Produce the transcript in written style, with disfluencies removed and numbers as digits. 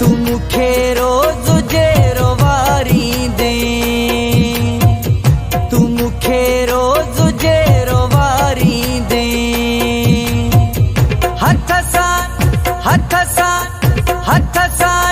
तू मुखे रोज जेरो वारी दे, तू मुखे रोज जेरो वारी दे। हथ सान हथ सान हथ सान